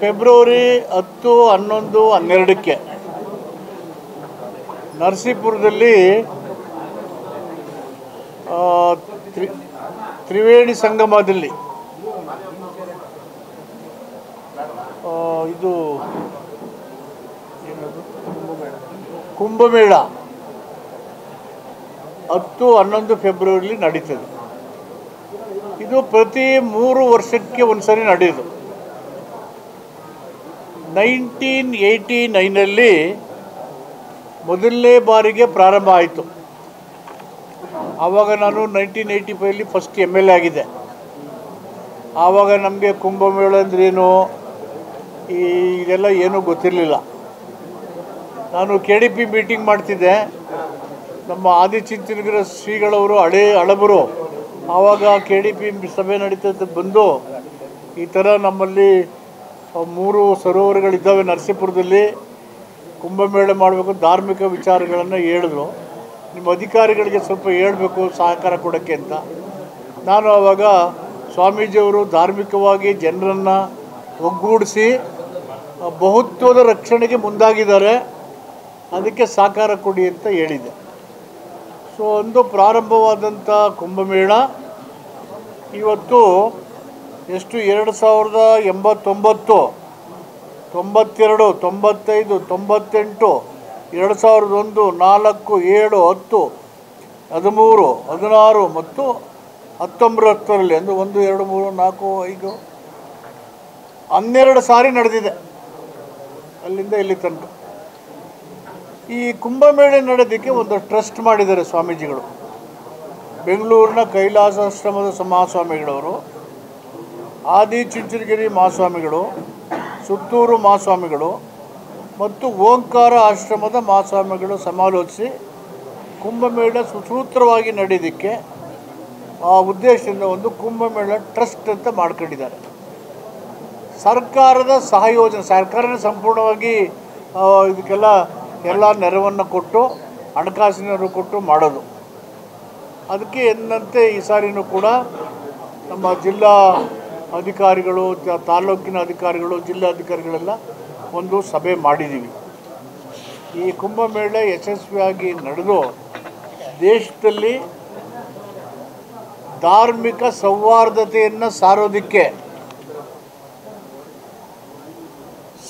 February 10, 11, 12ಕ್ಕೆ ನರಸೀಪುರದಲ್ಲಿ Triveni ಸಂಗಮದಲ್ಲಿ ಇದು ಕುಂಭಮೇಳ 10, 11 ಫೆಬ್ರವರಿಲಿ ನಡೀತದೆ. ಇದು ಪ್ರತಿ 3 ವರ್ಷಕ್ಕೆ ಒಂದ್ಸರಿ ನಡೆಯೋದು. 1989ನಲ್ಲಿ ಮೊದಲನೇ ಬಾರಿಗೆ ಪ್ರಾರಂಭ ಆಯಿತು. ಆವಾಗ ನಾನು 1985ಲಿ ಫಸ್ಟ್ MLA ಆಗಿದ್ದೆ. ಆವಾಗ ನಮಗೆ ಕುಂಭಮೇಳ ಅಂದ್ರೇನು ಇದೆಲ್ಲ ಏನೂ ಗೊತ್ತಿರಲಿಲ್ಲ. ನಾನು KDP ಮೀಟಿಂಗ್ ಮಾಡ್ತಿದ್ದೆ. ನಮ್ಮ ಆದಿಚುಂಚನಗಿರಿ ಶ್ರೀಗಳವರು ಹಳಬರು ಆವಾಗ KDP ಸಭೆ ನಡೀತದೆ ಬಂದು ಈ ಥರ ನಮ್ಮಲ್ಲಿ 3 ಸರೋವರಗಳಿದ್ದಾವೆ ನರಸೀಪುರದಲ್ಲಿ, ಕುಂಭಮೇಳ ಮಾಡಬೇಕು, ಧಾರ್ಮಿಕ ವಿಚಾರಗಳನ್ನು ಹೇಳಿದ್ರು. ನಿಮ್ಮ ಅಧಿಕಾರಿಗಳಿಗೆ ಸ್ವಲ್ಪ ಹೇಳಬೇಕು ಸಹಕಾರ ಕೊಡೋಕ್ಕೆ ಅಂತ. ನಾನು ಆವಾಗ ಸ್ವಾಮೀಜಿಯವರು ಧಾರ್ಮಿಕವಾಗಿ ಜನರನ್ನು ಒಗ್ಗೂಡಿಸಿ ಬಹುತ್ವದ ರಕ್ಷಣೆಗೆ ಮುಂದಾಗಿದ್ದಾರೆ, ಅದಕ್ಕೆ ಸಹಕಾರ ಕೊಡಿ ಅಂತ ಹೇಳಿದೆ. ಸೊ ಒಂದು ಪ್ರಾರಂಭವಾದಂಥ ಕುಂಭಮೇಳ ಇವತ್ತು ಎಷ್ಟು 2089, 92, 95, 98, 2001, 4, 7, 10, 13, 16 ಮತ್ತು 19ರಲ್ಲಿ ಅಂದರೆ 1, 2, 3, 4, 5, 12 ಸಾರಿ ನಡೆದಿದೆ ಅಲ್ಲಿಂದ ಇಲ್ಲಿ ತನಕ. ಈ ಕುಂಭಮೇಳ ನಡೆಯೋದಕ್ಕೆ ಒಂದು ಟ್ರಸ್ಟ್ ಮಾಡಿದ್ದಾರೆ ಸ್ವಾಮೀಜಿಗಳು. ಬೆಂಗಳೂರಿನ ಕೈಲಾಸಾಶ್ರಮದ ಮಹಾಸ್ವಾಮಿಗಳವರು, ಆದಿಚುಂಚನಗಿರಿ ಮಹಾಸ್ವಾಮಿಗಳು, ಸುತ್ತೂರು ಮಹಾಸ್ವಾಮಿಗಳು ಮತ್ತು ಓಂಕಾರ ಆಶ್ರಮದ ಮಹಾಸ್ವಾಮಿಗಳು ಸಮಾಲೋಚಿಸಿ ಕುಂಭಮೇಳ ಸುಸೂತ್ರವಾಗಿ ನಡೆಯೋದಕ್ಕೆ ಆ ಉದ್ದೇಶದಿಂದ ಒಂದು ಕುಂಭಮೇಳ ಟ್ರಸ್ಟ್ ಅಂತ ಮಾಡ್ಕೊಂಡಿದ್ದಾರೆ. ಸರ್ಕಾರದ ಸಹಯೋಜನೆ, ಸರ್ಕಾರನೇ ಸಂಪೂರ್ಣವಾಗಿ ಇದಕ್ಕೆಲ್ಲ ನೆರವನ್ನು ಕೊಟ್ಟು ಹಣಕಾಸಿನ ನೆರವು ಕೊಟ್ಟು ಮಾಡೋದು. ಅದಕ್ಕೆ ಎಂದಂತೆ ಈ ಸಾರಿನೂ ಕೂಡ ನಮ್ಮ ಜಿಲ್ಲಾ ಅಧಿಕಾರಿಗಳು, ತಾಲೂಕಿನ ಅಧಿಕಾರಿಗಳು, ಜಿಲ್ಲಾಧಿಕಾರಿಗಳೆಲ್ಲ ಒಂದು ಸಭೆ ಮಾಡಿದ್ದೀವಿ. ಈ ಕುಂಭಮೇಳ ಯಶಸ್ವಿಯಾಗಿ ನಡೆದು ದೇಶದಲ್ಲಿ ಧಾರ್ಮಿಕ ಸೌಹಾರ್ದತೆಯನ್ನು ಸಾರೋದಕ್ಕೆ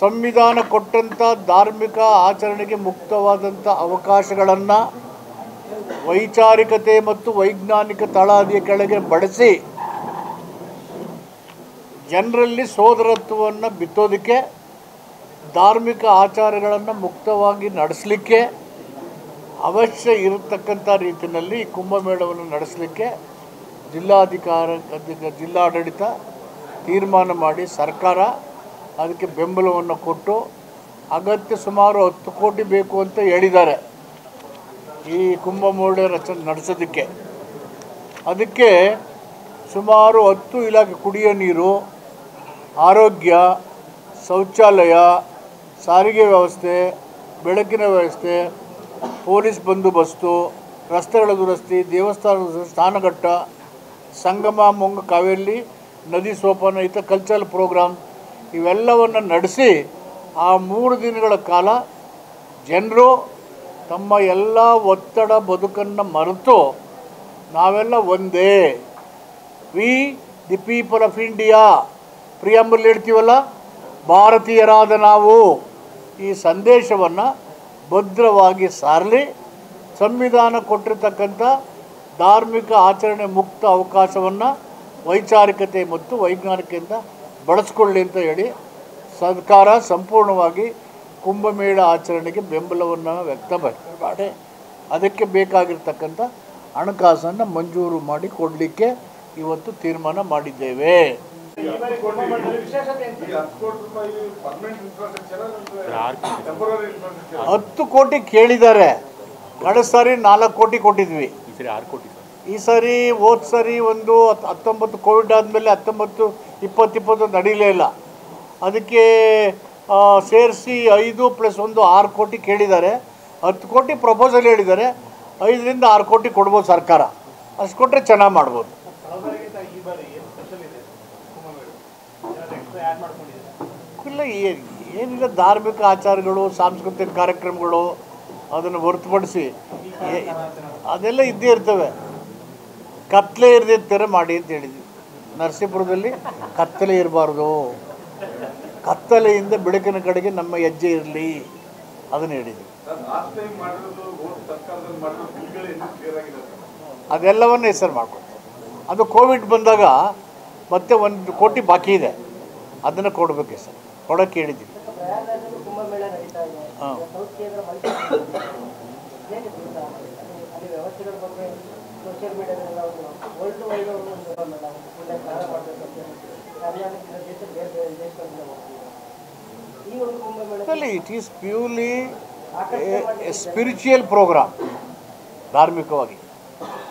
ಸಂವಿಧಾನ ಕೊಟ್ಟಂಥ ಧಾರ್ಮಿಕ ಆಚರಣೆಗೆ ಮುಕ್ತವಾದಂಥ ಅವಕಾಶಗಳನ್ನು ವೈಚಾರಿಕತೆ ಮತ್ತು ವೈಜ್ಞಾನಿಕ ತಳಹದಿಯ ಕೆಳಗೆ ಬಳಸಿ ಜನರಲ್ಲಿ ಸೋದರತ್ವವನ್ನು ಬಿತ್ತೋದಕ್ಕೆ, ಧಾರ್ಮಿಕ ಆಚಾರಗಳನ್ನು ಮುಕ್ತವಾಗಿ ನಡೆಸಲಿಕ್ಕೆ ಅವಶ್ಯ ಇರತಕ್ಕಂಥ ರೀತಿಯಲ್ಲಿ ಈ ಕುಂಭಮೇಳವನ್ನು ನಡೆಸಲಿಕ್ಕೆ ಜಿಲ್ಲಾಡಳಿತ ತೀರ್ಮಾನ ಮಾಡಿ ಸರ್ಕಾರ ಅದಕ್ಕೆ ಬೆಂಬಲವನ್ನು ಕೊಟ್ಟು ಅಗತ್ಯ ಸುಮಾರು 10 ಕೋಟಿ ಬೇಕು ಅಂತ ಹೇಳಿದ್ದಾರೆ ಈ ಕುಂಭಮೇಳ ನಡೆಸೋದಕ್ಕೆ. ಅದಕ್ಕೆ ಸುಮಾರು 10 ಇಲಾಖೆ, ಕುಡಿಯೋ ನೀರು, ಆರೋಗ್ಯ, ಶೌಚಾಲಯ, ಸಾರಿಗೆ ವ್ಯವಸ್ಥೆ, ಬೆಳಕಿನ ವ್ಯವಸ್ಥೆ, ಪೊಲೀಸ್ ಬಂದೋಬಸ್ತು, ರಸ್ತೆಗಳ ದುರಸ್ತಿ, ದೇವಸ್ಥಾನದ ಸ್ನಾನಘಟ್ಟ, ಸಂಗಮ, ಮುಂಗ, ಕಾವೇರಿ ನದಿ ಸೋಪಾನ, ಕಲ್ಚರಲ್ ಪ್ರೋಗ್ರಾಮ್ ಇವೆಲ್ಲವನ್ನು ನಡೆಸಿ ಆ 3 ದಿನಗಳ ಕಾಲ ಜನರು ತಮ್ಮ ಎಲ್ಲ ಒತ್ತಡ ಬದುಕನ್ನು ಮರೆತು ನಾವೆಲ್ಲ ಒಂದೇ, V the people of India, preamble ಹೇಳ್ತೀವಲ್ಲ, ಭಾರತೀಯರಾದ ನಾವು, ಈ ಸಂದೇಶವನ್ನು ಭದ್ರವಾಗಿ ಸಾರಲಿ, ಸಂವಿಧಾನ ಕೊಟ್ಟಿರ್ತಕ್ಕಂಥ ಧಾರ್ಮಿಕ ಆಚರಣೆ ಮುಕ್ತ ಅವಕಾಶವನ್ನು ವೈಚಾರಿಕತೆ ಮತ್ತು ವೈಜ್ಞಾನಿಕತೆಯಿಂದ ಬಳಸ್ಕೊಳ್ಳಿ ಅಂತ ಹೇಳಿ ಸರ್ಕಾರ ಸಂಪೂರ್ಣವಾಗಿ ಕುಂಭಮೇಳ ಆಚರಣೆಗೆ ಬೆಂಬಲವನ್ನು ವ್ಯಕ್ತಪಡಿಸಿ ಅದಕ್ಕೆ ಬೇಕಾಗಿರ್ತಕ್ಕಂಥ ಹಣಕಾಸನ್ನು ಮಂಜೂರು ಮಾಡಿ ಕೊಡಲಿಕ್ಕೆ ಇವತ್ತು ತೀರ್ಮಾನ ಮಾಡಿದ್ದೇವೆ. 10 ಕೋಟಿ ಕೇಳಿದ್ದಾರೆ. ಕಳೆದ ಸಾರಿ 4 ಕೋಟಿ ಕೊಟ್ಟಿದ್ವಿ. ಈ ಸಾರಿ ಹೋದ ಸಾರಿ ಒಂದು 19 ಕೋವಿಡ್ ಆದಮೇಲೆ 19, 20 ನಡೀಲೇ ಇಲ್ಲ. ಅದಕ್ಕೆ ಸೇರಿಸಿ 5 + 1 6 ಕೋಟಿ ಕೇಳಿದ್ದಾರೆ. 10 ಕೋಟಿ ಪ್ರಪೋಸಲ್ ಹೇಳಿದ್ದಾರೆ. 5 ರಿಂದ 6 ಕೋಟಿ ಕೊಡ್ಬೋದು ಸರ್ಕಾರ. ಅಷ್ಟು ಕೊಟ್ಟರೆ ಚೆನ್ನಾಗಿ ಮಾಡ್ಬೋದು. ಇಲ್ಲ ಏನಿಲ್ಲ, ಧಾರ್ಮಿಕ ಆಚಾರಗಳು, ಸಾಂಸ್ಕೃತಿಕ ಕಾರ್ಯಕ್ರಮಗಳು ಅದನ್ನು ಹೊರತುಪಡಿಸಿ ಅದೆಲ್ಲ ಇದ್ದೇ ಇರ್ತವೆ. ಕತ್ತಲೆ ಇರದೇ ಥರ ಮಾಡಿ ಅಂತ ಹೇಳಿದ್ವಿ. ನರಸೀಪುರದಲ್ಲಿ ಕತ್ತಲೆ ಇರಬಾರ್ದು, ಕತ್ತಲೆಯಿಂದ ಬೆಳಕಿನ ಕಡೆಗೆ ನಮ್ಮ ಹೆಜ್ಜೆ ಇರಲಿ, ಅದನ್ನು ಹೇಳಿದ್ವಿ. ಅದೆಲ್ಲವನ್ನು ಹೆಸರು ಮಾಡ್ಕೊಳ್ತೀವಿ. ಅದು ಕೋವಿಡ್ ಬಂದಾಗ ಮತ್ತೆ 1 ಕೋಟಿ ಬಾಕಿ ಇದೆ, ಅದನ್ನು ಕೊಡಬೇಕು ಸರ್, ಕೊಡೋಕ್ಕೆ ಹೇಳಿದ್ದೀವಿ. ಹಾಂ, it is purely a spiritual program. ಧಾರ್ಮಿಕವಾಗಿ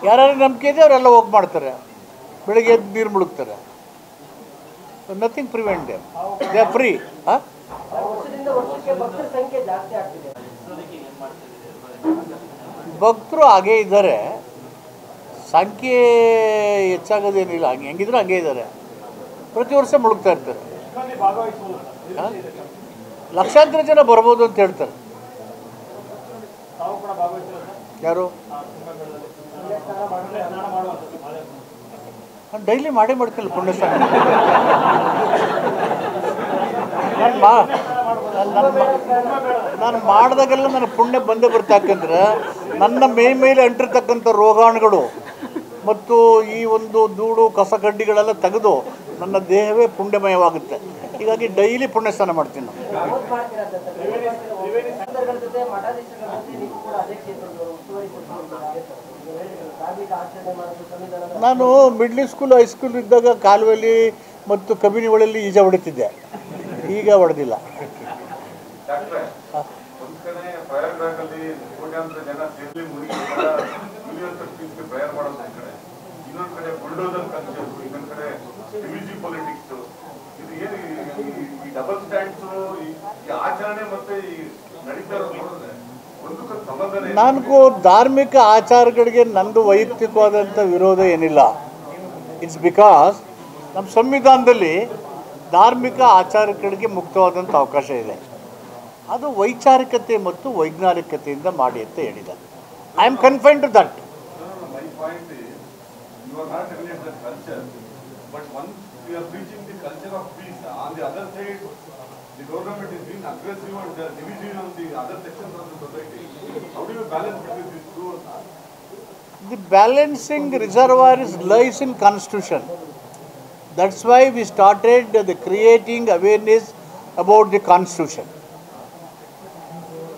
ಯಾರ್ಯಾರು ನಂಬಿಕೆ ಇದೆ ಅವರೆಲ್ಲ ಹೋಗಿ ಮಾಡ್ತಾರೆ, ಬೆಳಗ್ಗೆ ಎದ್ದು ನೀರು ಮುಳುಗ್ತಾರೆ. Nothing prevent them, they are free. ಭಕ್ತರು ಹಾಗೇ ಇದ್ದಾರೆ, ಸಂಖ್ಯೆ ಹೆಚ್ಚಾಗೋದೇನಿಲ್ಲ. ಹೆಂಗಿದ್ರು ಹಂಗೆ ಇದ್ದಾರೆ, ಪ್ರತಿ ವರ್ಷ ಮುಳುಗ್ತಾ ಇರ್ತಾರೆ. ಲಕ್ಷಾಂತರ ಜನ ಬರ್ಬೋದು ಅಂತ ಹೇಳ್ತಾರೆ. ಯಾರು? ನಾನು ಡೈಲಿ ಮಾಡೇ ಮಾಡ್ತಿಲ್ಲ ಪುಣ್ಯ ಸ್ನಾನ. ನಾನು ಮಾಡಿದಾಗೆಲ್ಲ ನನ್ನ ಪುಣ್ಯ ಬಂದೇ ಬರುತ್ತೆ. ಯಾಕಂದ್ರೆ ನನ್ನ ಮೇಲೆ ಅಂಟಿರ್ತಕ್ಕಂಥ ರೋಗಾಣುಗಳು ಮತ್ತು ಈ ಒಂದು ಧೂಳು ಕಸ ಕಡ್ಡಿಗಳೆಲ್ಲ ತೆಗೆದು ನನ್ನ ದೇಹವೇ ಪುಣ್ಯಮಯವಾಗುತ್ತೆ. ಹೀಗಾಗಿ ಡೈಲಿ ಪುಣ್ಯ ಸ್ನಾನ ಮಾಡ್ತೀನಿ ನಾನು ಮಿಡ್ಲ್ ಸ್ಕೂಲ್ ಹೈಸ್ಕೂಲ್ ಇದ್ದಾಗ ಕಾಲುವೆಯಲ್ಲಿ ಮತ್ತು ಕಬಿನಿಗಳಲ್ಲಿ ಈಜ ಹೊಡಿತಿದ್ದೆ, ಈಗ ಹೊಡೆದಿಲ್ಲ. ನನಗೂ ಧಾರ್ಮಿಕ ಆಚಾರಗಳಿಗೆ ನಂದು ವೈಯಕ್ತಿಕವಾದಂಥ ವಿರೋಧ ಏನಿಲ್ಲ. ಇಟ್ಸ್ ಬಿಕಾಸ್ ನಮ್ಮ ಸಂವಿಧಾನದಲ್ಲಿ ಧಾರ್ಮಿಕ ಆಚಾರಗಳಿಗೆ ಮುಕ್ತವಾದಂಥ ಅವಕಾಶ ಇದೆ. ಅದು ವೈಚಾರಿಕತೆ ಮತ್ತು ವೈಜ್ಞಾನಿಕತೆಯಿಂದ ಮಾಡಿ ಅಂತ ಹೇಳಿದ್ದಾರೆ. I am confined to that. The government is being aggressive and they are dividing on the other sections of the society. How do you balance between these two? The balancing reservoir lies in constitution. That's why we started the creating awareness about the constitution.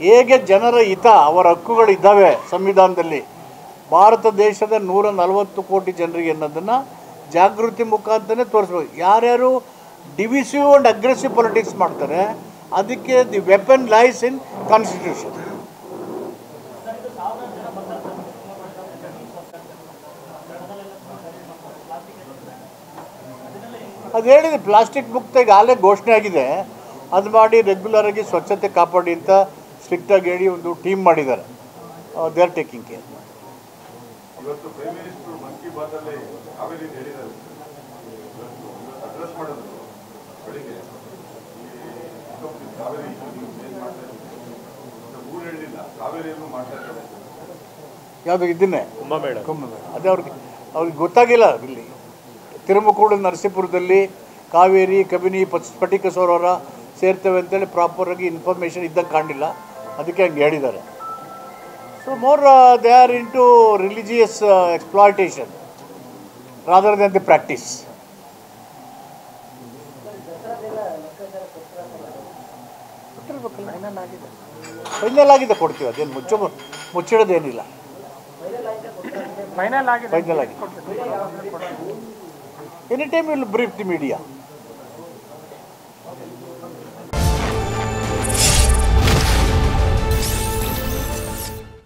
ಹೇಗೆ ಜನರ ಹಿತ, ಅವರ ಹಕ್ಕುಗಳಿದ್ದಾವೆ ಸಂವಿಧಾನದಲ್ಲಿ, ಭಾರತ ದೇಶದ 140 ಕೋಟಿ ಜನರಿಗೆ ಅನ್ನೋದನ್ನು ಜಾಗೃತಿ ಮುಖಾಂತರನೇ ತೋರಿಸ್ಬೇಕು. ಯಾರ್ಯಾರು ಡಿವಿಸಿವ್ ಆ್ಯಂಡ್ ಅಗ್ರೆಸಿವ್ ಪೊಲಿಟಿಕ್ಸ್ ಮಾಡ್ತಾರೆ, ಅದಕ್ಕೆ the weapon lies in constitution. ಅದು ಹೇಳಿದೆ, ಪ್ಲಾಸ್ಟಿಕ್ ಮುಕ್ತ ಈಗಾಗಲೇ ಘೋಷಣೆ ಆಗಿದೆ. ಅದು ಮಾಡಿ ರೆಗ್ಯುಲರಾಗಿ ಸ್ವಚ್ಛತೆ ಕಾಪಾಡಿ ಅಂತ ಸ್ಟ್ರಿಕ್ಟಾಗಿ ಹೇಳಿ ಒಂದು ಟೀಮ್ ಮಾಡಿದ್ದಾರೆ. They are taking care. ಇವತ್ತು ಪ್ರೈಮ್ ಮಿನಿಸ್ಟರ್ ಮನ್ ಕಿ ಬಾತಲ್ಲಿ ಕಾವೇರಿ ಹೇಳಿದ್ದಾರೆ, ಅಡ್ರೆಸ್ ಮಾಡೋದು ಬೆಳಿಗ್ಗೆ ಕಾವೇರಿ ಏನು ಮಾಡ್ತಾ ಇದ್ದಾರೆ, ಊರು ಹೇಳಿಲ್ಲ ಕಾವೇರಿಯನ್ನು ಮಾಡ್ತಾ ಇದ್ದಾರೆ. ಯಾವುದು ಇದನ್ನೇ ಕುಂಭಮೇಳ ಅದೇ ಅವ್ರಿಗೆ ಗೊತ್ತಾಗಿಲ್ಲ. ಇಲ್ಲಿ ತಿರುಮಕೂಡು ನರಸೀಪುರದಲ್ಲಿ ಕಾವೇರಿ, ಕಬಿನಿ, ಸ್ಫಟಿಕ ಸರೋವರ ಸೇರ್ತೇವೆ ಅಂತೇಳಿ ಪ್ರಾಪರಾಗಿ ಇನ್ಫಾರ್ಮೇಷನ್ ಇದ್ದಂಗೆ ಕಾಣಲಿಲ್ಲ, ಅದಕ್ಕೆ ಹಂಗೆ ಹೇಳಿದ್ದಾರೆ. So more they are into religious exploitation rather than the practice. Final ಆಗಿದೆ, ಕೊಡ್ತೀವಿ. ಅದೇನು ಮುಚ್ಚಿಡೋದೇನಿಲ್ಲ. ಫೈನಲ್ ಆಗಿದೆ. Any time will brief the media.